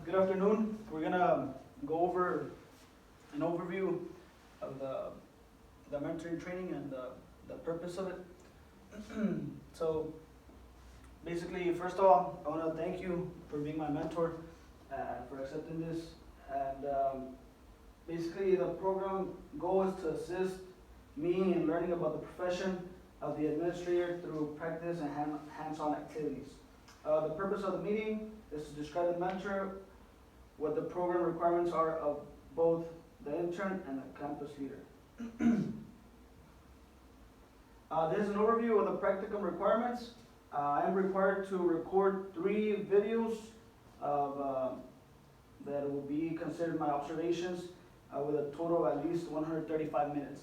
good afternoon. We're gonna go over an overview of the mentoring training and the purpose of it. So basically, first of all, I want to thank you for being my mentor and for accepting this. And basically, the program goal is to assist me in learning about the profession of the administrator through practice and hands-on activities. The purpose of the meeting is to describe the mentor, what the program requirements are of both the intern and the campus leader. This is an overview of the practicum requirements. I am required to record 3 videos of, that will be considered my observations with a total of at least 135 minutes.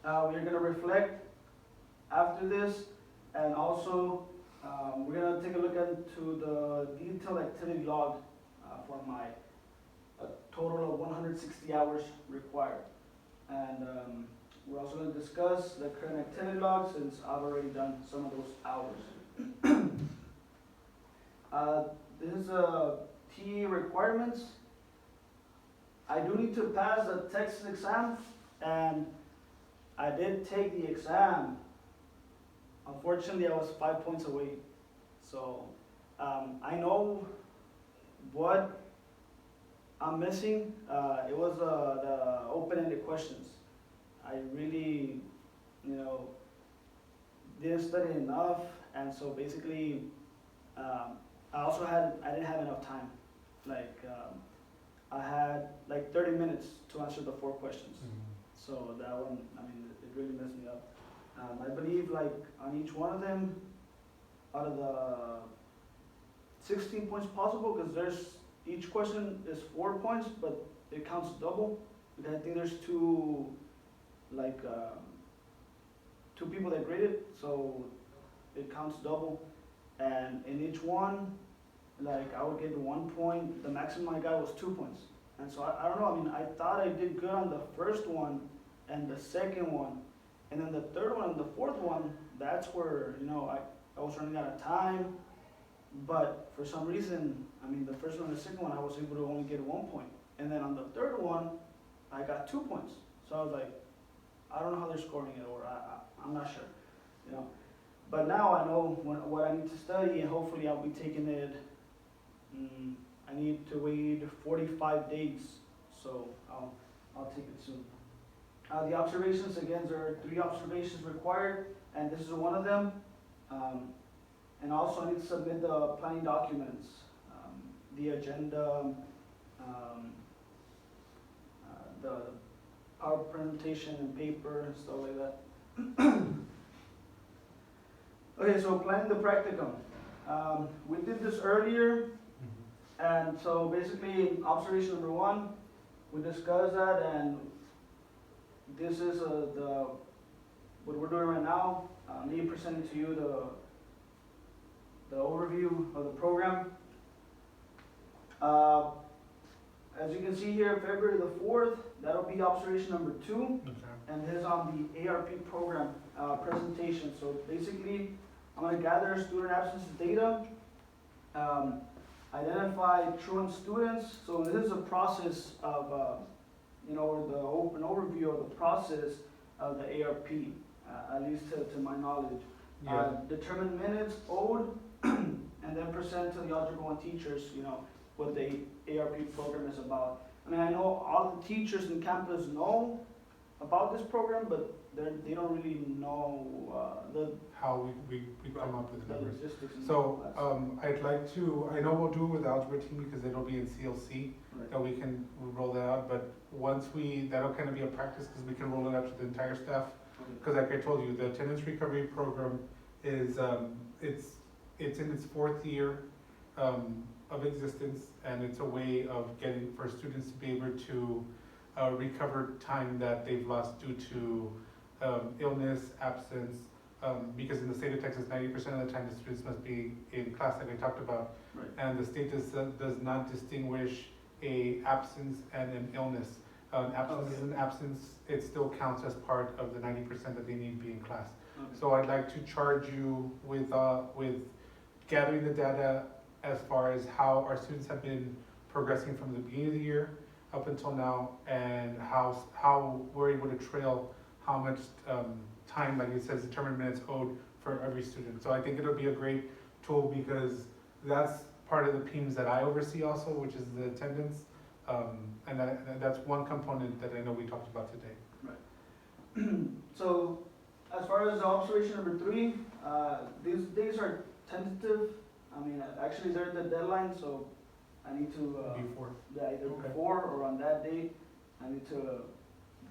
We are going to reflect after this, and also we're going to take a look into the detailed activity log for my total of 160 hours required. And we're also going to discuss the current activity log since I've already done some of those hours. This is TE requirements. I do need to pass the Texas exam, and I did take the exam. Unfortunately, I was 5 points away. So I know what I'm missing. It was the open-ended questions. I really, didn't study enough, and so basically, I didn't have enough time. I had like 30 minutes to answer the 4 questions. So that one, it really messed me up. I believe like on each one of them, out of the 16 points possible, because each question is 4 points, but it counts double. Because I think there's 2 people that graded, so it counts double. And in each one, I would get 1 point. The maximum I got was 2 points. And so I don't know. I thought I did good on the first one and the second one, and then the third one and the fourth one. That's where I was running out of time. But for some reason, the first one and the second one, I was able to only get 1 point. And then on the third one, I got 2 points. So I was like, I don't know how they're scoring it, or I'm not sure, But now I know what I need to study, and hopefully I'll be taking it. I need to wait 45 days, so I'll take it soon. The observations, again, there are 3 observations required, and this is one of them. And also I need to submit the planning documents, the agenda, the power presentation and paper and stuff like that. Okay, so planning the practicum. We did this earlier, and so basically observation number 1, we discussed that, and this is what we're doing right now. Me presenting to you the overview of the program. As you can see here, February the 4th, that'll be observation number 2, and this is on the ARP program presentation. So basically, I'm going to gather student absences data, identify truant students. So this is a process of, the open overview of the process of the ARP, at least to my knowledge. Yeah. Determine minutes owed, and then present to the Algebra 1 teachers, what the ARP program is about. I know all the teachers in campus know about this program, but they don't really know how we come up with numbers. Logistics. So I'd like to, I know we'll do it with the algebra team because it'll be in CLC, Right. that we can roll that out, but once that'll kind of be a practice because we can roll it out to the entire staff. Because like I told you, the attendance recovery program is, it's in its 4th year of existence, and it's a way of getting for students to be able to recover time that they've lost due to illness, absence, because in the state of Texas, 90% of the time the students must be in class, like I talked about. Right. And the state does not distinguish a absence and an illness. Absence is an absence, it still counts as part of the 90% that they need to be in class. Okay. So I'd like to charge you with gathering the data as far as how our students have been progressing from the beginning of the year up until now, and how we're able to trail how much time, like it says, determined minutes owed for every student. So I think it'll be a great tool, because that's part of the PEMS that I oversee also, which is the attendance. And that's one component that I know we talked about today. So, as far as observation number 3, these days are tentative. I mean, actually they're the deadline, so I need to, Before. yeah, either Okay. before or on that date, I need to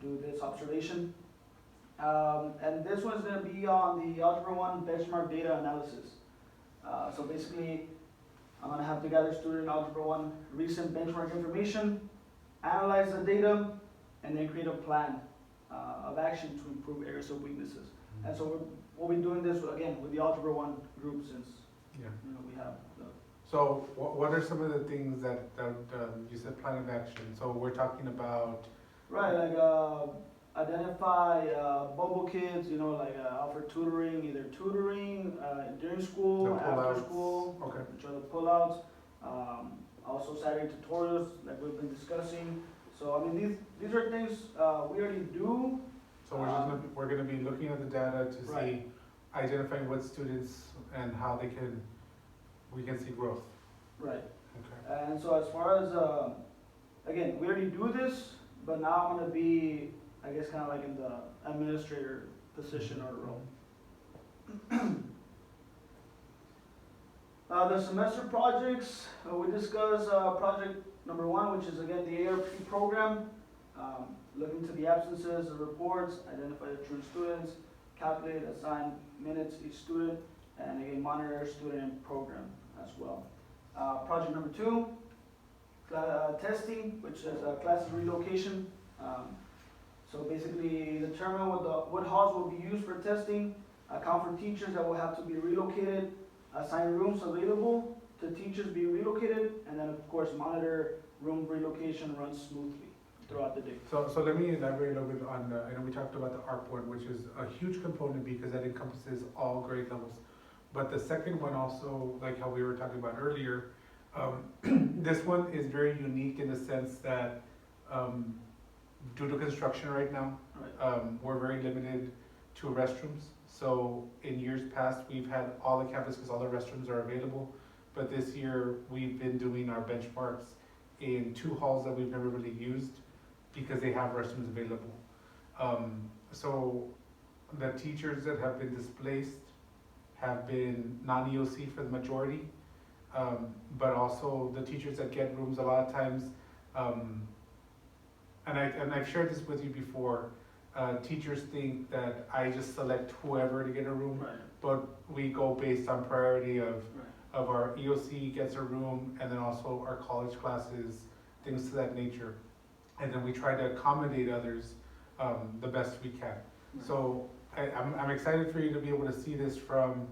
do this observation. And this one's gonna be on the Algebra 1 benchmark data analysis. So basically, I'm gonna have to gather student Algebra 1 recent benchmark information, analyze the data, and then create a plan of action to improve areas of weaknesses. And so we'll be doing this again with the Algebra 1 group, since Yeah. we have the. So what are some of the things that you said plan of action? So we're talking about. Right, like identify bubble kids, like offer tutoring, either tutoring during school, The after pull-outs. school, Okay. which are the pullouts. Also Saturday tutorials, like we've been discussing. So I mean, these are things we already do. So we're gonna be looking at the data to see, Right. identifying what students and how we can see growth. Right. Okay. And so as far as, again, we already do this, but now I'm gonna be, I guess, kind of like in the administrator position or role. The semester projects, we discussed project number 1, which is again the ARP program. Look into the absences, the reports, identify the truant students, calculate, assign minutes each student, and again monitor student program as well. Project number 2, testing, which is classes relocation. So basically determine what halls will be used for testing, account for teachers that will have to be relocated, assign rooms available to teachers be relocated, and then of course monitor room relocation runs smoothly throughout the day. So let me elaborate a little bit on, I know we talked about the ARP one, which is a huge component because that encompasses all grade levels. But the second one also, like how we were talking about earlier, this one is very unique in the sense that due to construction right now, Right. we're very limited to restrooms. So in years past, we've had all the campus because all the restrooms are available. But this year, we've been doing our benchmarks in 2 halls that we've never really used because they have restrooms available. So the teachers that have been displaced have been non-EOC for the majority. But also the teachers that get rooms a lot of times, and I've shared this with you before, teachers think that I just select whoever to get a room, Right. but we go based on priority of Right. our EOC gets a room, and then also our college classes, things to that nature. And then we try to accommodate others the best we can. So I'm excited for you to be able to see this from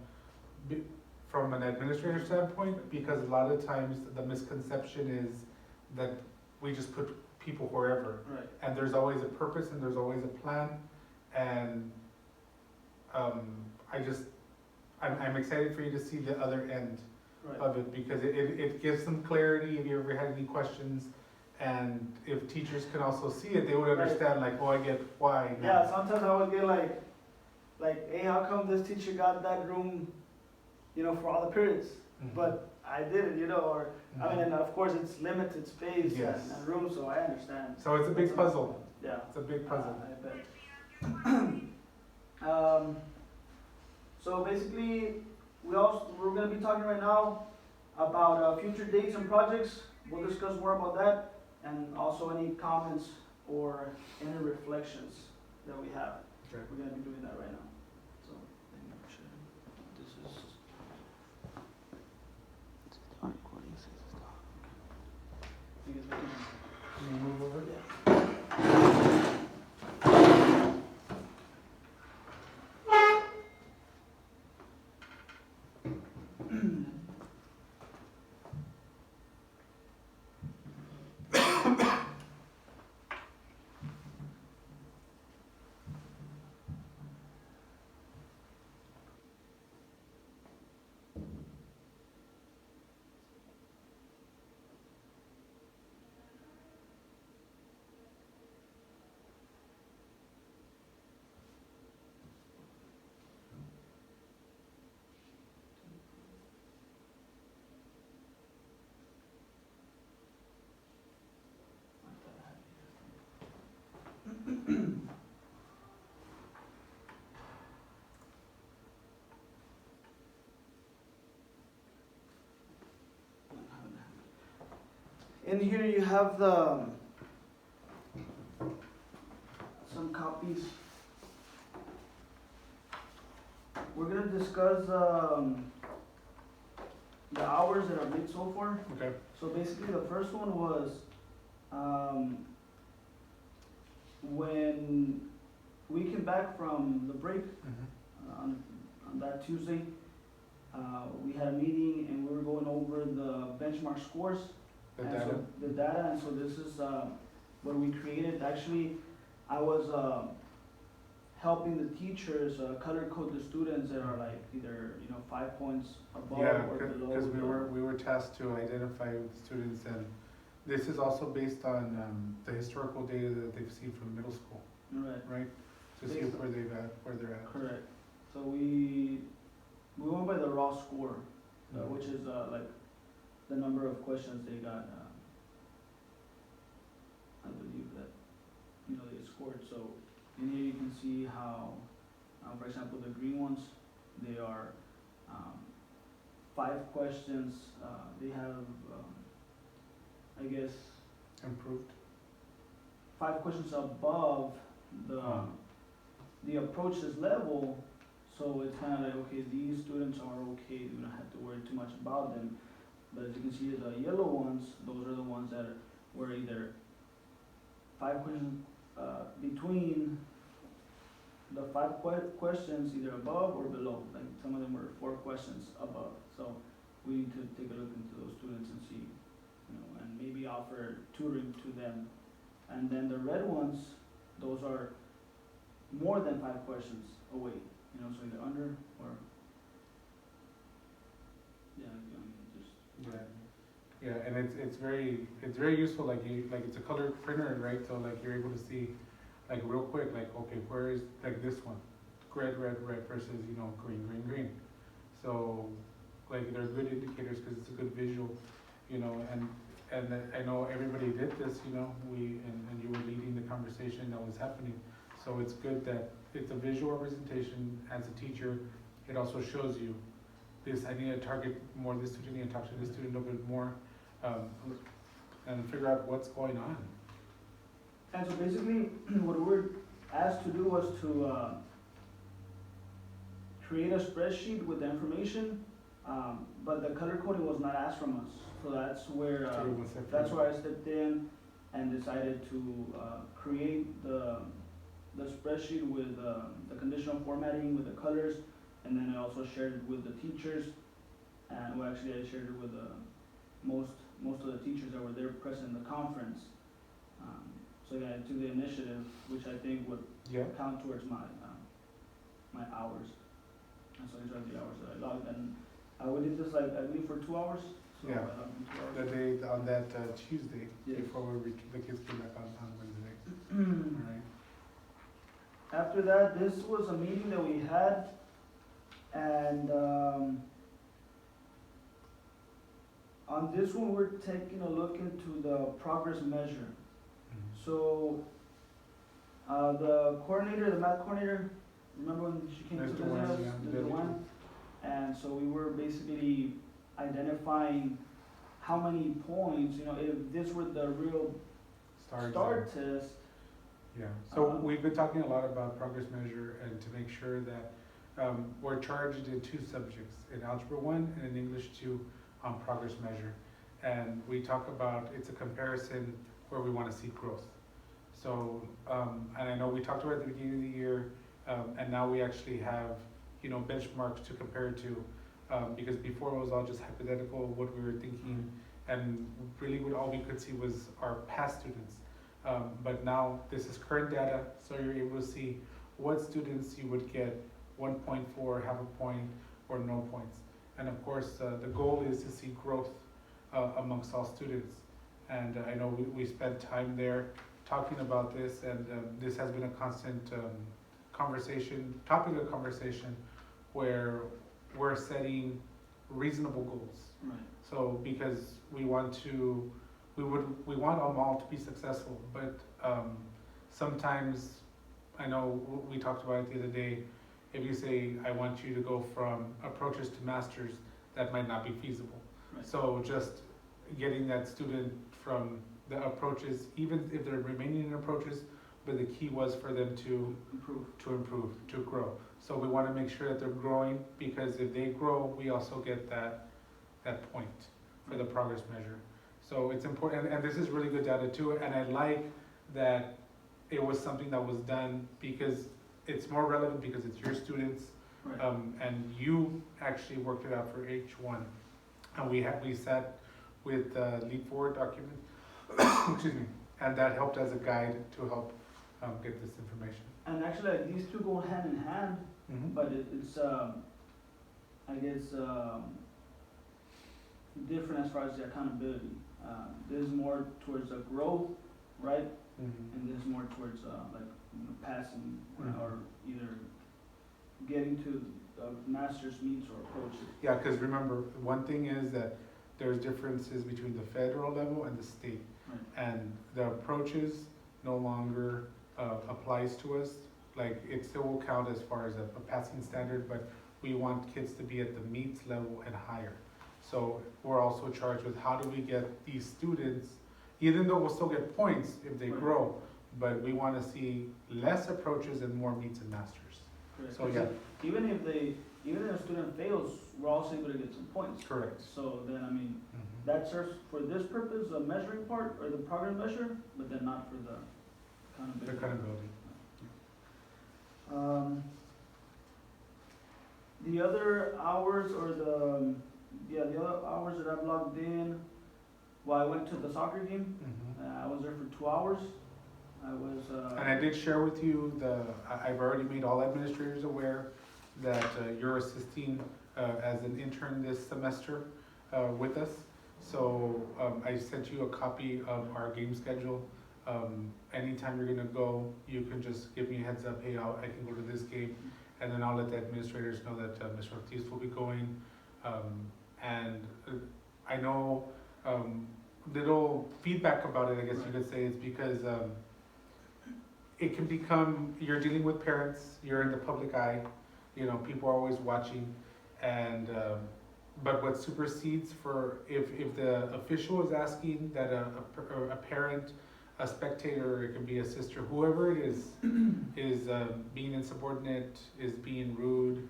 an administrator standpoint, because a lot of times the misconception is that we just put people wherever. Right. And there's always a purpose and there's always a plan. And I'm excited for you to see the other end Right. of it, because it gives some clarity if you ever had any questions. And if teachers can also see it, they would Right. understand, like, oh, I get why now. Yeah, sometimes I would get like, hey, how come this teacher got that room, for all the periods? Mhm. But I didn't, or, I mean, and of course it's limited space Yes. and room, so I understand. So it's a big puzzle. Yeah. It's a big puzzle. I bet. So basically, we're gonna be talking right now about future dates and projects. We'll discuss more about that, and also any comments or any reflections that we have. Okay. We're gonna be doing that right now. So, let me make sure this is. Recording says it's done. I guess we can. Can you move over? Yeah. in here you have the some copies. We're gonna discuss the hours that are made so far. Okay. So basically, the first one was when we came back from the break on that Tuesday. We had a meeting and we were going over the benchmark scores. The and data. So the data, and so this is what we created. Actually, I was helping the teachers color code the students that are like either 5 points above Yeah, or below. because we were tasked to identify with students, and this is also based on the historical data that they've seen from middle school, right? To see Based where they're at. Correct. So we went by the raw score, which is like the number of questions they got. I believe that they scored. So in here you can see how, for example, the green ones, they are 5 questions. They have, I guess, Improved. 5 questions above the approaches level. So it's kind of like, okay, these students are okay, we don't have to worry too much about them. But as you can see, the yellow ones, those are the ones that were either 5 questions between the 5 questions, either above or below. Like some of them were 4 questions above. So we need to take a look into those students and see, and maybe offer tutoring to them. And then the red ones, those are more than 5 questions away. So either under or just Yeah, and it's very useful. Like it's a color printer, right? So like you're able to see, like real quick, like okay, where is like this one, red versus green. So like they're good indicators because it's a good visual, and I know everybody did this, and you were leading the conversation that was happening. So it's good that it's a visual representation as a teacher. It also shows you this, I need to target more this student, I need to talk to this student a little bit more, and figure out what's going on. And so basically, what we were asked to do was to create a spreadsheet with the information, but the color coding was not asked from us. So that's where I stepped in and decided to create the spreadsheet with the conditional formatting with the colors, and then I also shared it with the teachers, and I shared it with most of the teachers that were there present in the conference. So yeah, I took the initiative, which I think would count towards my hours. And so these are the hours that I logged, and we did this I believe for 2 hours. So Yeah. I logged in 2 hours. The day on that Tuesday, Yes. before the kids came back on Wednesday. All right. After that, this was a meeting that we had, and on this one, we're taking a look into the progress measure. So, the math coordinator, remember when she came to Mr. visit Wan, us? yeah, Mr. Wan? And so we were basically identifying how many points, if this were the real STAR test. Yeah, so we've been talking a lot about progress measure, and to make sure that we're charged in 2 subjects, in Algebra 1 and in English 2 on progress measure. And we talk about, it's a comparison where we want to see growth. So, and I know we talked about it at the beginning of the year, and now we actually have, benchmarks to compare to, because before it was all just hypothetical, what we were thinking, and really all we could see was our past students. But now this is current data, so you're able to see what students you would get 1 point for, half a point, or no points. And of course, the goal is to see growth amongst all students. And I know we spent time there talking about this, and this has been a constant topic of conversation, where we're setting reasonable goals. Right. So because we want them all to be successful, but sometimes, I know we talked about it the other day, if you say, I want you to go from approaches to masters, that might not be feasible. Right. So just getting that student from the approaches, even if they're remaining in approaches, but the key was for them to improve, to grow. So we want to make sure that they're growing, because if they grow, we also get that point for the progress measure. So it's important, and this is really good data too, and I like that it was something that was done because it's more relevant because it's your students, Right. and you actually worked it out for each one. And we sat with the Lead Forward document, excuse me, and that helped as a guide to help get this information. And actually, like, these two go hand in hand, but it's I guess different as far as the accountability. There's more towards the growth, right? And there's more towards like, you know, passing or either getting to master's meets or approaches. Yeah, because remember, one thing is that there's differences between the federal level and the state. Right. And the approaches no longer applies to us. Like, it still will count as far as a passing standard, but we want kids to be at the meets level and higher. So we're also charged with how do we get these students, even though we'll still get points if they Right. grow, but we want to see less approaches and more meets and masters. Correct. So yeah, Even if a student fails, we're also able to get some points. correct. So then, I mean, that serves for this purpose, the measuring part or the progress measure, but then not for the The accountability. accountability. The other hours or the other hours that I've logged in, well, I went to the soccer game. I was there for 2 hours. I was, And I did share with you I've already made all administrators aware that you're assisting as an intern this semester with us. So I sent you a copy of our game schedule. Anytime you're gonna go, you can just give me a heads up, hey, I can go to this game, and then I'll let the administrators know that Mr. Ortiz will be going. And I know little feedback about it, I guess you could say, is because it can become, you're dealing with parents, you're in the public eye, you know, people are always watching, and but what supersedes for if the official is asking that a parent, a spectator, it can be a sister, whoever it is being insubordinate, is being rude,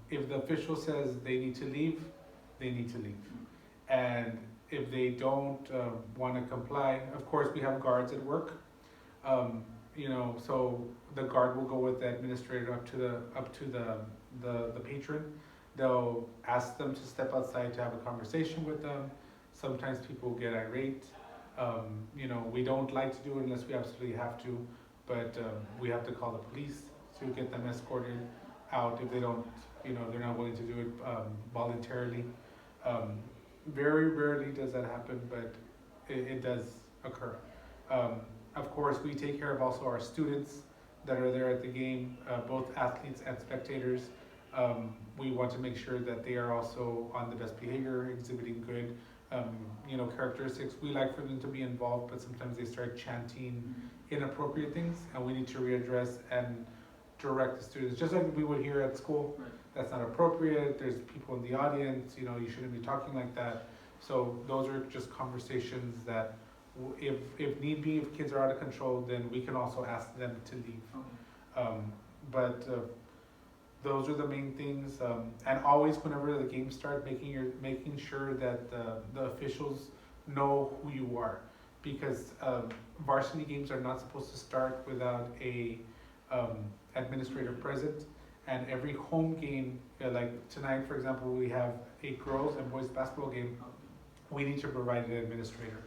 if the official says they need to leave, they need to leave. And if they don't want to comply, of course we have guards at work, you know, so the guard will go with the administrator up to the patron. They'll ask them to step outside to have a conversation with them. Sometimes people get irate. You know, we don't like to do it unless we absolutely have to, but we have to call the police to get them escorted out if they don't, you know, they're not willing to do it voluntarily. Very rarely does that happen, but it does occur. Of course, we take care of also our students that are there at the game, both athletes and spectators. We want to make sure that they are also on the best behavior, exhibiting good, you know, characteristics. We like for them to be involved, but sometimes they start chanting inappropriate things, and we need to readdress and direct the students, just like we would hear at school. Right. That's not appropriate, there's people in the audience, you know, you shouldn't be talking like that. So those are just conversations that if need be, if kids are out of control, then we can also ask them to leave. Okay. But those are the main things, and always whenever the games start, making sure that the officials know who you are, because varsity games are not supposed to start without a administrator present. And every home game, like tonight, for example, we have a girls and boys basketball game. We need to provide an administrator.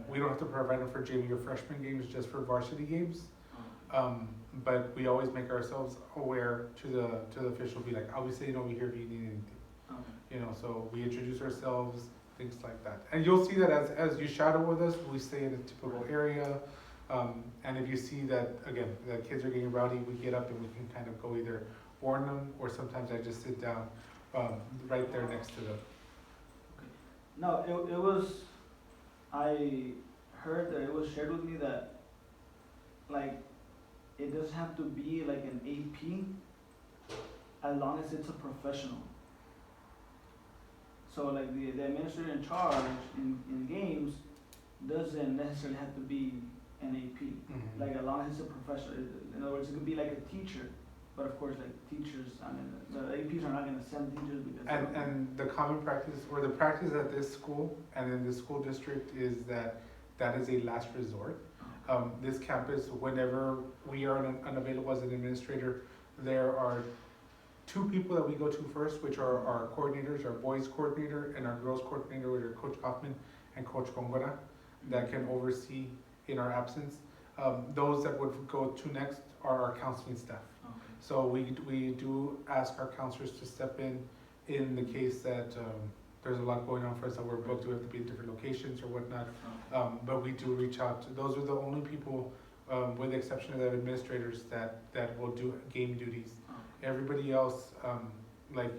We don't have to provide them for JV or freshman games, just for varsity games. But we always make ourselves aware to the official, be like, I'll be sitting over here if you need anything. Okay. You know, so we introduce ourselves, things like that. And you'll see that as you shadow with us, we stay in a typical area. And if you see that, again, the kids are getting rowdy, we get up and we can kind of go either warn them, or sometimes I just sit down right there next to them. No, it was, I heard that it was shared with me that, like, it doesn't have to be like an AP as long as it's a professional. So like the administrator in charge in games doesn't necessarily have to be an AP. Mhm. Like as long as it's a professor, in other words, it could be like a teacher. But of course, like teachers, I mean, the APs are not gonna send teachers because. And the common practice, or the practice at this school and in this school district is that is a last resort. This campus, whenever we are unavailable as an administrator, there are two people that we go to first, which are our coordinators, our boys coordinator and our girls coordinator, which are Coach Kaufman and Coach Gongora, that can oversee in our absence. Those that would go to next are our counseling staff. Okay. So we do ask our counselors to step in the case that there's a lot going on for us that we're booked, we have to be in different locations or whatnot. But we do reach out to, those are the only people, with the exception of the administrators, that will do game duties. Everybody else, like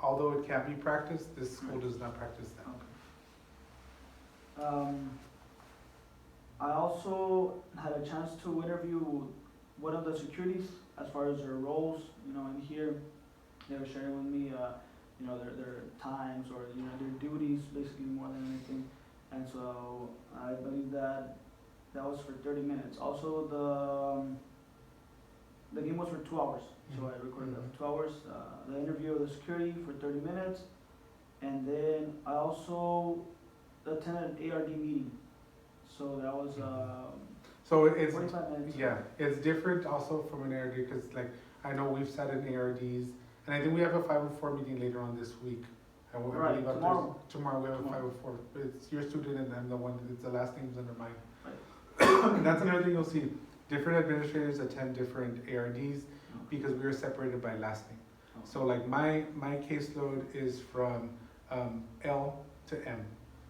although it can be practiced, this school does not practice that. Okay. I also had a chance to interview one of the securities as far as their roles, in here. They were sharing with me, their times or, their duties, basically more than anything. And so I believe that was for 30 minutes. Also the game was for 2 hours. So I recorded that for 2 hours, the interview of the security for 30 minutes. And then I also attended an ARD meeting. So that was So it's 45 minutes. yeah, it's different also from an ARD because like I know we've sat in ARDs, and I think we have a 504 meeting later on this week. I Right, believe tomorrow. Tomorrow we have a Tomorrow. 504. It's your student and I'm the one. It's the last name's under mine. Right. And that's another thing you'll see. Different administrators attend different ARDs because we are separated by last name. So like my caseload is from L to M.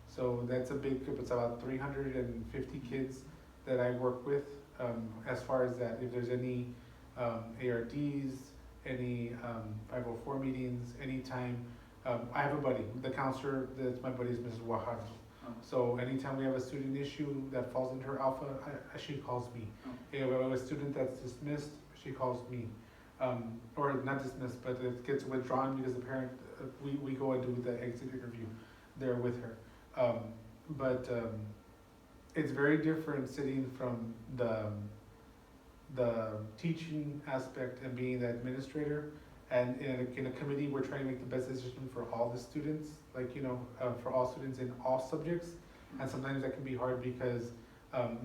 So that's a big group. It's about 350 kids that I work with. As far as that, if there's any ARDs, any 504 meetings, anytime, I have a buddy. The counselor that's my buddy is Mrs. Guajardo. So anytime we have a student issue that falls into her alpha, she calls me. If we have a student that's dismissed, she calls me. Or not dismissed, but it gets withdrawn because the parent, we go and do the exit interview there with her. But it's very different sitting from the teaching aspect and being the administrator, and in a committee we're trying to make the best decision for all the students, for all students in all subjects. And sometimes that can be hard because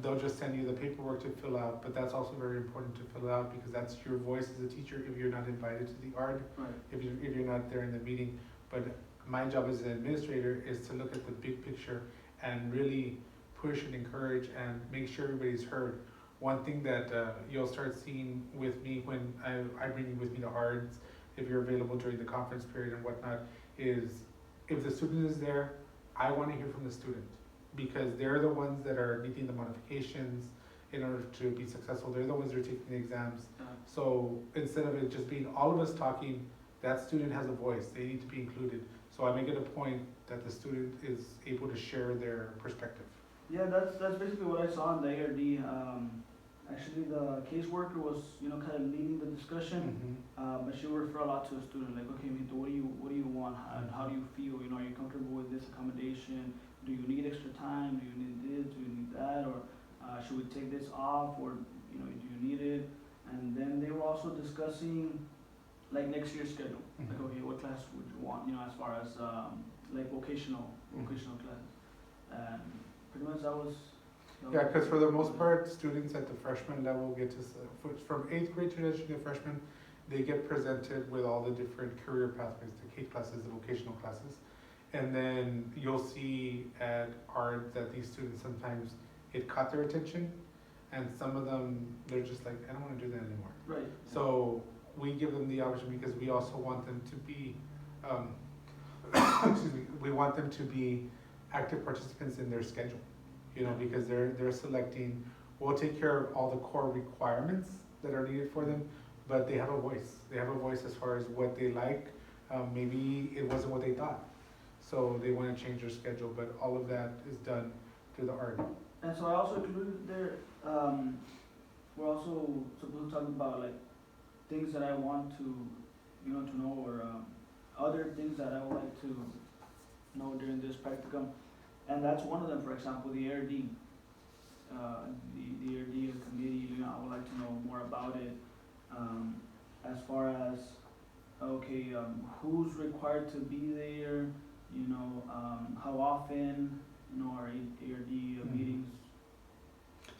they'll just send you the paperwork to fill out, but that's also very important to fill out because that's your voice as a teacher if you're not invited to the ARD, Right. if you're not there in the meeting. But my job as an administrator is to look at the big picture and really push and encourage and make sure everybody's heard. One thing that you'll start seeing with me when I bring you with me to ARDs, if you're available during the conference period and whatnot, is if the student is there, I want to hear from the student because they're the ones that are needing the modifications in order to be successful. They're the ones that are taking the exams. So instead of it just being all of us talking, that student has a voice. They need to be included. So I make it a point that the student is able to share their perspective. Yeah, that's basically what I saw in the ARD. Actually, the caseworker was, kind of leading the discussion, but she would refer a lot to the student, like, okay, Mito, what do you want? How do you feel? Are you comfortable with this accommodation? Do you need extra time? Do you need this? Do you need that? Or should we take this off? Or do you need it? And then they were also discussing like next year's schedule. Like, okay, what class would you want? As far as like vocational classes. And pretty much that was. Yeah, because for the most part, students at the freshman level get to, from 8th grade to freshman, they get presented with all the different career pathways, the K classes, the vocational classes. And then you'll see at ARD that these students sometimes, it caught their attention, and some of them, they're just like, I don't want to do that anymore. Right. So we give them the option because we also want them to be, excuse me, we want them to be active participants in their schedule. Because they're selecting, we'll take care of all the core requirements that are needed for them, but they have a voice. They have a voice as far as what they like. Maybe it wasn't what they thought. So they want to change their schedule, but all of that is done through the ARD. And so I also included there, we're also supposed to talk about like things that I want to, to know or other things that I would like to know during this practicum, and that's one of them. For example, the ARD, the ARD committee. You know, I would like to know more about it. As far as okay, who's required to be there? You know, how often? You know, our ARD meetings.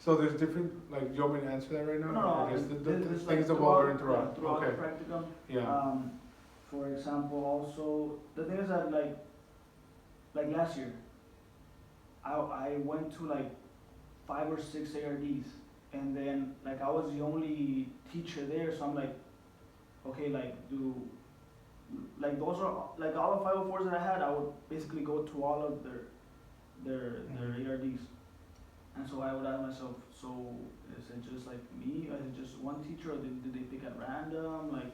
So there's different, like, do you want me to answer that right now? No, Or no, just the this things like evolve or interrupt? throughout Okay, the practicum. yeah. For example, also the thing is that like last year, I went to like 5 or 6 ARDs, and then like I was the only teacher there, so I'm like, okay, like like those are like all the 504s that I had, I would basically go to all of their ARDs. And so I would ask myself, so is it just like me, or is it just one teacher, or did they pick at random? Like,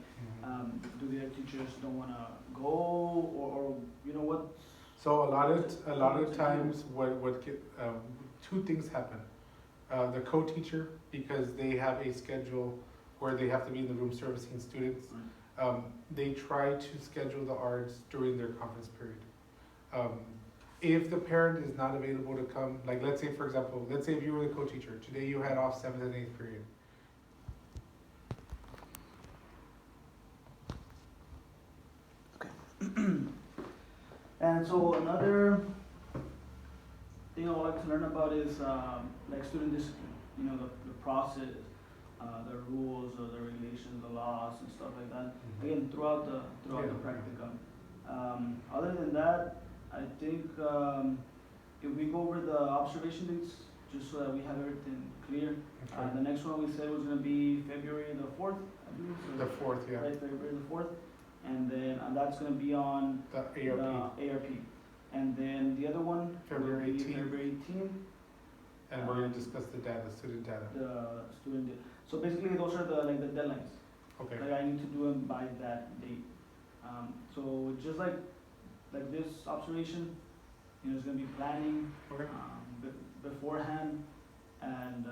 do the other teachers don't want to go, or you know what? So a lot of times two things happen. The co-teacher, because they have a schedule where they have to be in the room servicing students, they try to schedule the ARDs during their conference period. If the parent is not available to come, like let's say for example, let's say if you were the co-teacher, today you had off 7th and 8th period. And so another thing I would like to learn about is like student discipline. You know, the process, the rules or the regulations, the laws and stuff like that. Again, throughout the practicum. Other than that, I think if we go over the observation dates, just so that we have everything clear. Okay. The next one we said was going to be February the 4th, I believe. So The 4th, yeah. right, February the 4th. And then that's going to be on The ARP. the ARP. And then the other one February will be 18th. February 18th. And we're gonna discuss the data, student data. The student date. So basically those are the deadlines. Okay. Like I need to do them by that date. So just like this observation, you know, it's gonna be planning Okay. beforehand, and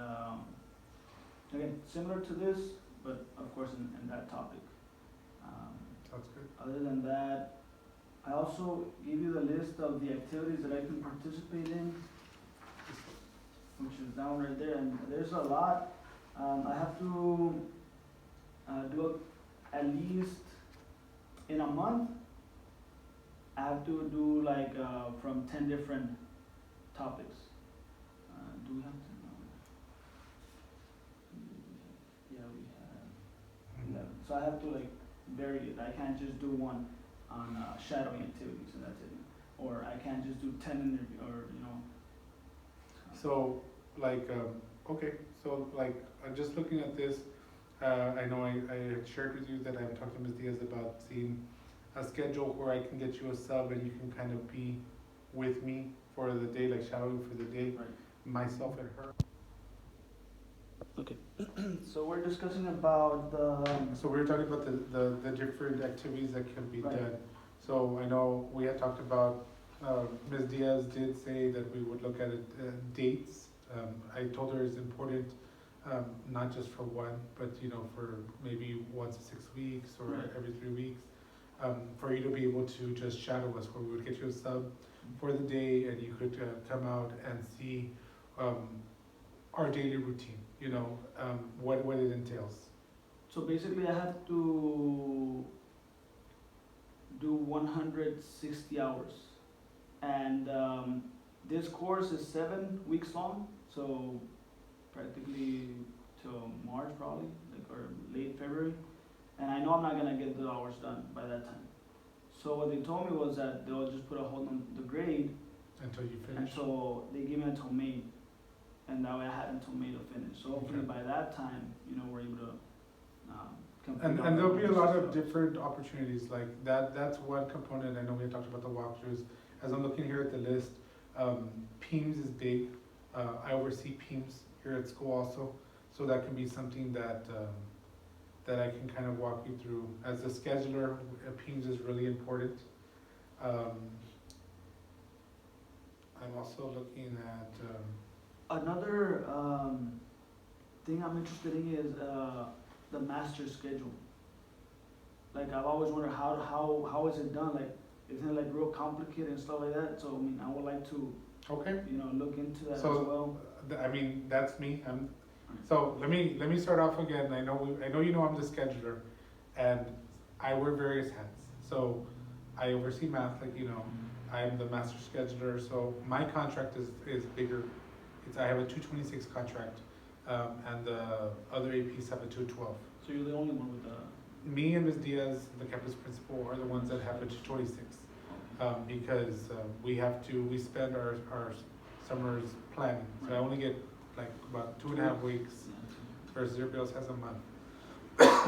again similar to this, but of course in that topic. Sounds good. Other than that, I also give you the list of the activities that I can participate in, which is down right there, and there's a lot. I have to do at least in a month. I have to do like from 10 different topics. Do we have to know? Yeah, we have 11. So I have to like vary it. I can't just do one on shadowing activities and that's it. Or I can't just do 10 interview or you know. So, like, okay, so like, just looking at this, I know I had shared with you that I'm talking to Ms. Diaz about seeing a schedule where I can get you a sub and you can kind of be with me for the day, like shadowing for the day, Right. myself and her. Okay. So we're discussing about the. So we were talking about the different activities that can be Right. done. So I know we had talked about, Ms. Diaz did say that we would look at it, dates. I told her it's important, not just for one, but you know, for maybe once in 6 weeks or Right. every 3 weeks. For you to be able to just shadow us, where we would get you a sub for the day and you could come out and see our daily routine, you know, what it entails. So basically, I have to do 160 hours, and this course is 7 weeks long, so practically till March probably, like or late February, and I know I'm not gonna get the hours done by that time. So what they told me was that they'll just put a hold on the grade Until you finish. until they give me until May, and that way I had until May to finish. So hopefully Okay. by that time, you know, we're able to complete. And all there'll the be a lot of stuff. different opportunities like that. That's one component. I know we had talked about the walkthroughs. As I'm looking here at the list, PEAMS is big. I oversee PEAMS here at school also, so that can be something that that I can kind of walk you through. As a scheduler, PEAMS is really important. I'm also looking at Another thing I'm interested in is the master schedule. like I've always wondered how is it done? Like, isn't it like real complicated and stuff like that? So I mean, I would like to, Okay. look into that as So, well. I mean, that's me. So let me start off again. I know you know I'm the scheduler, and I wear various hats. So I oversee math, like you know. I am the master scheduler. So my contract is bigger. I have a 226 contract, and the other APs have a 212. So you're the only one with the. Me and Ms. Diaz, the campus principal, are the ones that have a 226. Because we spend our summers planning. So I only get like about 2.5 weeks versus everybody else has a month.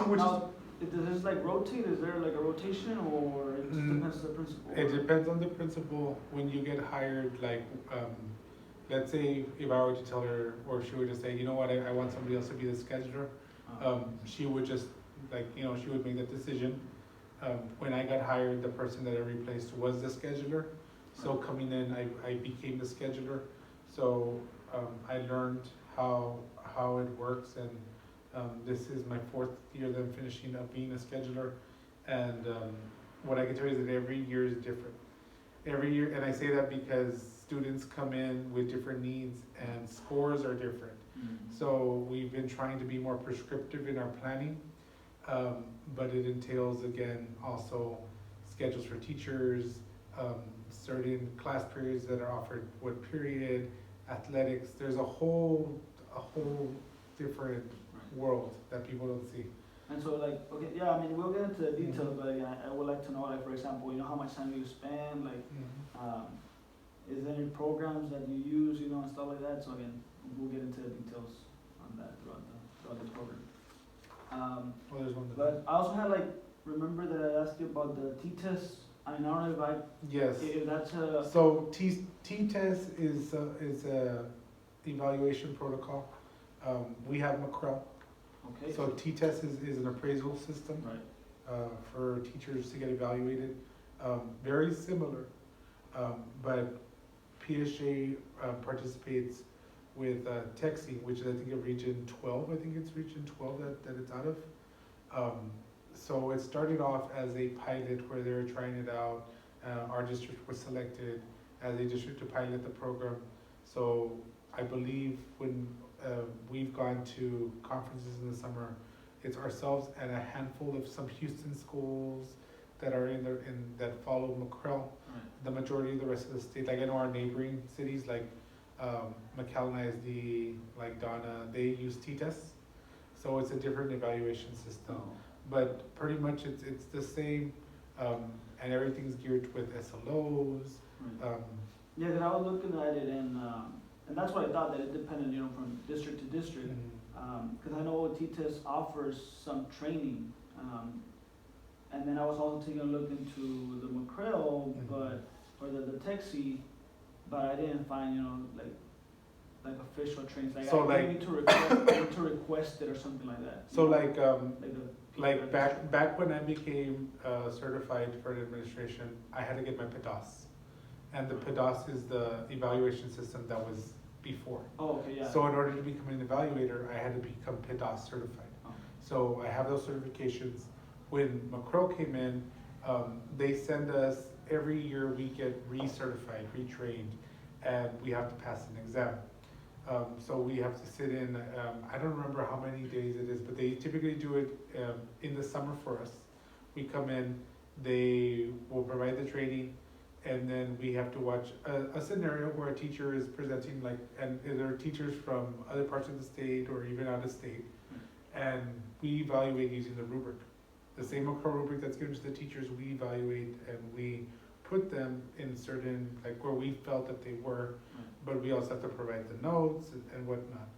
Which Now, does this like rotate? Is there like a rotation, or it just depends on the principal? It depends on the principal. When you get hired, like, let's say if I were to tell her, or she would just say, you know what, I want somebody else to be the scheduler, she would just, like, she would make that decision. When I got hired, the person that I replaced was the scheduler. So coming in, I became the scheduler. So I learned how it works, and this is my 4th year that I'm finishing up being a scheduler. And what I can tell you is that every year is different. Every year, and I say that because students come in with different needs and scores are different. So we've been trying to be more prescriptive in our planning. But it entails, again, also schedules for teachers, certain class periods that are offered what period, athletics. There's a whole different world that people don't see. And so, like, okay, yeah, I mean, we'll get into the details, but I would like to know, like, for example, how much time you spend, like, is there any programs that you use, and stuff like that. So again, we'll get into the details on that throughout the program. There's one. But I also had remember that I asked you about the T-test. I mean, I don't know Yes. if that's a. So T-test is a evaluation protocol. We have McCrell. Okay. So T-test is an appraisal system. Right. For teachers to get evaluated. Very similar, but PSJ participates with TEXI, which is I think a region 12. I think it's region 12 that it's out of. So it started off as a pilot where they were trying it out. Our district was selected as a district to pilot the program. So I believe when we've gone to conferences in the summer, it's ourselves and a handful of some Houston schools that are that follow McCrell. Right. The majority of the rest of the state, like I know our neighboring cities like McAllen ISD, like Donna, they use T-tests. So it's a different evaluation system. Oh. But pretty much it's the same, and everything's geared with SLOs. Right. Yeah, because I was looking at it, and that's what I thought, that it depended, from district to district. Because I know T-test offers some training, and then I was also taking a look into the McCrell, or the TEXI, but I didn't find, like official trainings. Like, so I need to request it or something like that. So like back when I became certified for an administration, I had to get my PDOS, and the PDOS is the evaluation system that was before. Oh, okay, yeah. So in order to become an evaluator, I had to become PDOS certified. Oh. So I have those certifications. When McCrell came in, they send us every year. We get recertified, retrained, and we have to pass an exam. So we have to sit in, I don't remember how many days it is, but they typically do it in the summer for us. We come in, they will provide the training, and then we have to watch a scenario where a teacher is presenting, and there are teachers from other parts of the state or even out of state, and we evaluate using the rubric. The same McCrell rubric that's given to the teachers, we evaluate and we put them in certain, where we felt that they were, but we also have to provide the notes and whatnot.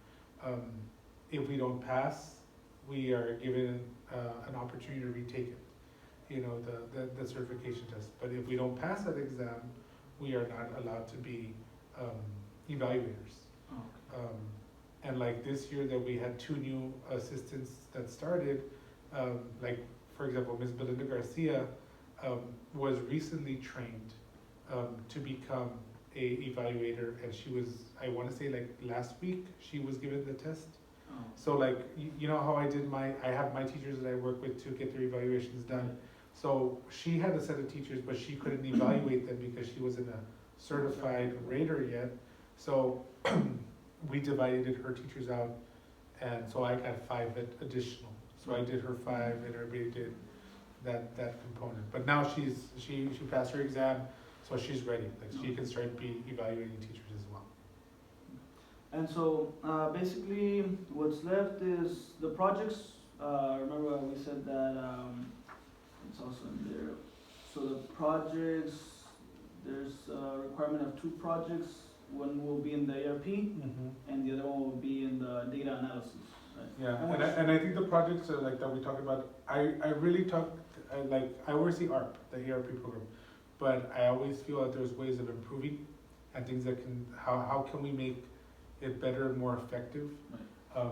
If we don't pass, we are given an opportunity to retake it, the certification test. But if we don't pass that exam, we are not allowed to be evaluators. Oh, okay. And like this year that we had 2 new assistants that started, for example, Ms. Belinda Garcia was recently trained to become a evaluator, and she was, I want to say last week, she was given the test, So like, you know how I have my teachers that I work with to get their evaluations done. So she had a set of teachers, but she couldn't evaluate them because she wasn't a certified rater yet. So we divided her teachers out, and so I got 5 additional. So I did her 5, and everybody did that component. But now she passed her exam, so she's ready. Like she can start evaluating teachers as well. And so basically, what's left is the projects. Remember we said that it's also in there. So the projects, there's a requirement of 2 projects. One will be in the ARP, and the other one will be in the data analysis. Right? Yeah, and I think the projects like that we talked about, I really I oversee ARP, the ARP program, but I always feel that there's ways of improving and things that how can we make it better and more effective. Right.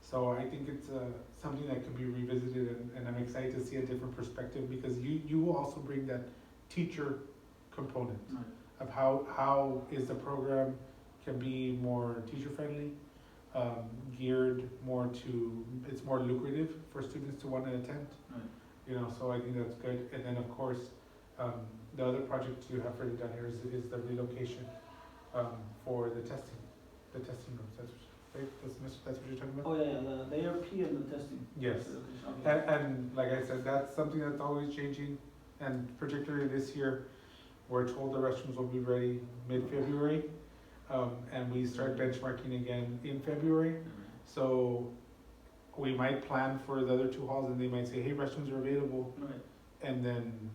So I think it's something that can be revisited, and I'm excited to see a different perspective, because you will also bring that teacher component. Right. Of how is the program can be more teacher friendly, geared more to, it's more lucrative for students to want to attend. Right. You know, so I think that's good. And then of course, the other project you have written down here is the relocation for the testing rooms. That's what you're talking about? Oh yeah, the ARP and the testing. Yes. Okay. And like I said, that's something that's always changing, and particularly this year, we're told the restrooms will be ready mid-February, and we start benchmarking again in February. So we might plan for the other 2 halls, and they might say, hey, restrooms are available. Right. And then,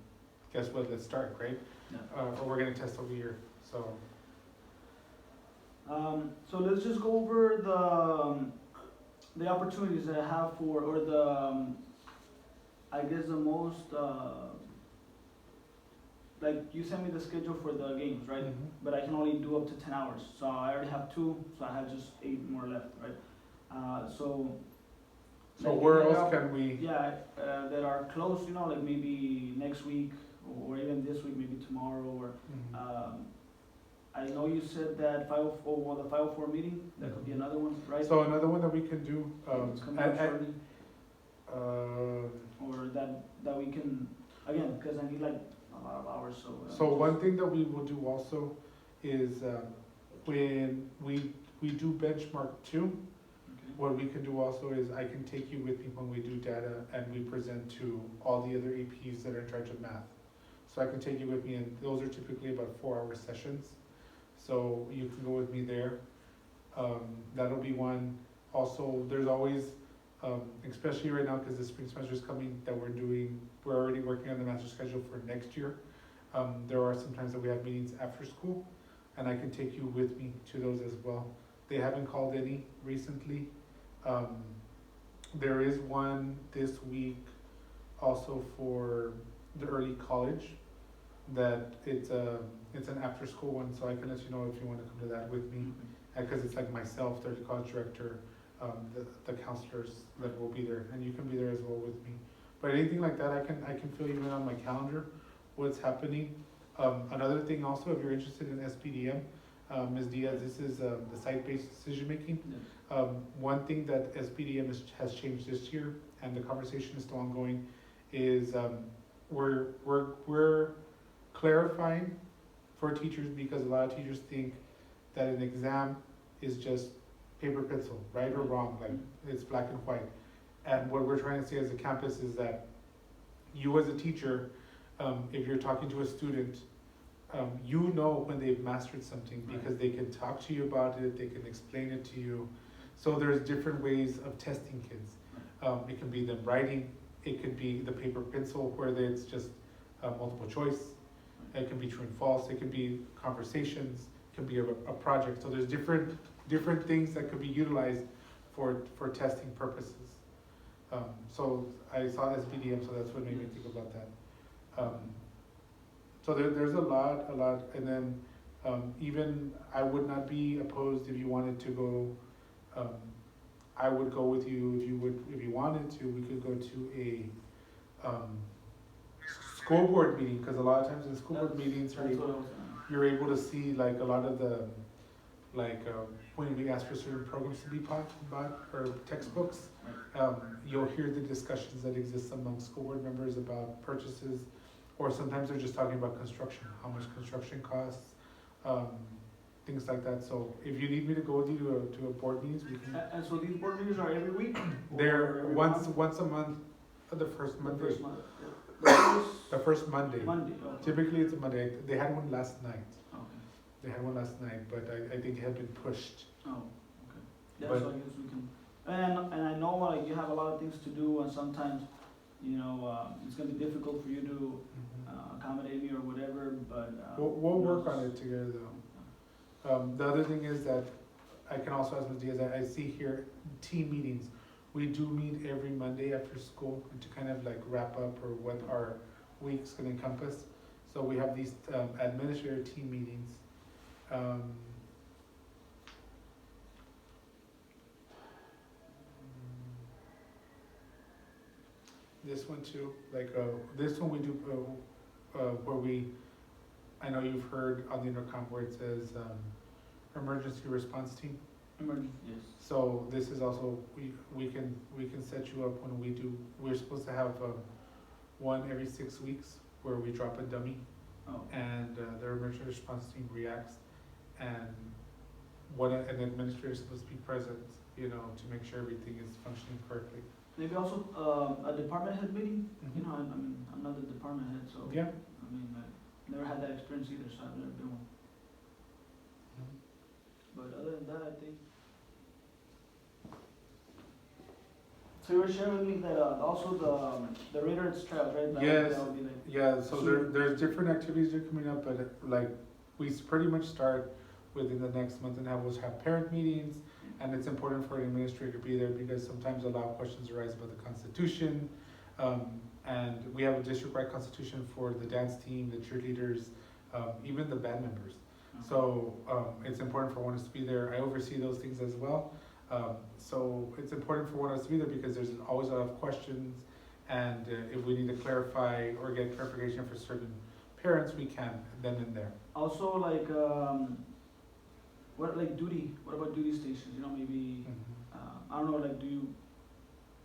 guess what, let's start, right? Yeah. Or we're gonna test over here, so. So let's just go over the opportunities that I have for, or the, I guess the most, like you sent me the schedule for the games, right? But I can only do up to 10 hours. So I already have 2, so I have just 8 more left, right? So So where else can we? Yeah, that are close, you know, like maybe next week, or even this week, maybe tomorrow, or I know you said that 504, well, the 504 meeting, that could be another one, right? So another one that we can do, It's coming up shortly, or that we can, again, because I need like a lot of hours, so. So one thing that we will do also is when we do benchmark 2, Okay. what we can do also is I can take you with me when we do data and we present to all the other APs that are in charge of math. So I can take you with me, and those are typically about 4-hour sessions. So you can go with me there. That'll be one. Also, there's always, especially right now because the spring semester is coming, that we're already working on the master schedule for next year. There are some times that we have meetings after school, and I can take you with me to those as well. They haven't called any recently. There is one this week also for the early college, that it's an after school one, so I can let you know if you want to come to that with me, because it's like myself, the college director, the counselors that will be there, and you can be there as well with me. But anything like that, I can fill you in on my calendar, what's happening. Another thing also, if you're interested in SPDM, Ms. Diaz, this is the site-based decision making. Yeah. One thing that SPDM has changed this year, and the conversation is still ongoing, is we're clarifying for teachers, because a lot of teachers think that an exam is just paper pencil, right or wrong, like it's black and white. And what we're trying to say as a campus is that you as a teacher, if you're talking to a student, you know when they've mastered something, because they can talk to you about it, they can explain it to you. So there's different ways of testing kids. It can be them writing, it could be the paper pencil where it's just multiple choice. It can be true and false, it could be conversations, it can be a project. So there's different things that could be utilized for testing purposes. So I saw SBDM, so that's what made me think about that. So there's a lot, and then even I would not be opposed if you wanted to go. I would go with you if you wanted to. We could go to a school board meeting, because a lot of times in school board meetings you're able to see like a lot of like, when we ask for certain programs to be bought, or textbooks, you'll hear the discussions that exist among school board members about purchases, or sometimes they're just talking about construction, how much construction costs, things like that. So if you need me to go with you to a board meetings, we can. And so these board meetings are every week? They're Or every once a month, the first The Monday. first month. The The first Monday. first Monday, okay. Typically it's a Monday. They had one last night. Okay. They had one last night, but I think it had been pushed. Oh, okay. Yeah, But- so I guess we can, and I know like you have a lot of things to do and sometimes, you know, it's gonna be difficult for you to accommodate me or whatever, but. We'll work on it together though. The other thing is that I can also ask Ms. Diaz, I see here team meetings. We do meet every Monday after school to kind of like wrap up or what our week's gonna encompass. So we have these administrator team meetings. This one too, like, this one we do, where we, I know you've heard on the intercom where it says, emergency response team. Emergency, yes. So this is also, we can set you up when we do, we're supposed to have, one every 6 weeks where we drop a dummy Oh, and, the emergency response team reacts, and an administrator is supposed to be present, you know, to make sure everything is functioning correctly. maybe also, a department head meeting, you know, I mean, I'm not the department head, so. Yeah. I mean, I never had that experience either, so I've never been one. But other than that, I think. So you were sharing with me that, also the Raiders trails, right? Yes. That would be like, Yeah, so there's different activities that are coming up, but like, we pretty much start within the next month and a half, we'll have parent meetings, and it's important for an administrator to be there because sometimes a lot of questions arise about the Constitution. And we have a district-wide Constitution for the dance team, the cheerleaders, even the band members. So, it's important for one of us to be there. I oversee those things as well. So it's important for one of us to be there because there's always a lot of questions, and if we need to clarify or get clarification for certain parents, we can then and there. also like, what about duty stations, you know, maybe, I don't know, like, do you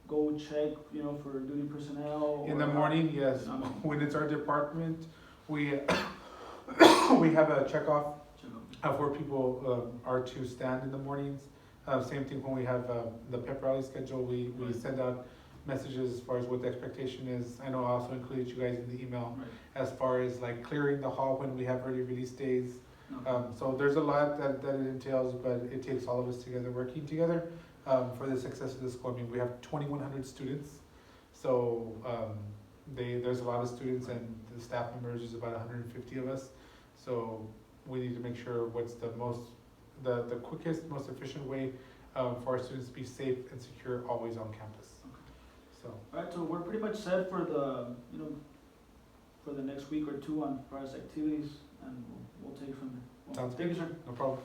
go check, you know, for duty personnel? In the or- morning, yes. When it's our department, we we have a checkoff Check out. of where people are to stand in the mornings. Same thing when we have the pep rally schedule, we Right. send out messages as far as what the expectation is. I know I also included you guys in the email Right. as far as like clearing the hall when we have early release days. No. So there's a lot that it entails, but it takes all of us together, working together for the success of the school. I mean, we have 2,100 students, so there's a lot of students, and the staff members is about 150 of us. So we need to make sure what's the quickest, most efficient way for our students to be safe and secure always on campus. So. Alright, so we're pretty much set for the, you know, for the next week or two on prior activities, and we'll take it from there. Well, Sounds thank you, sir. No problem.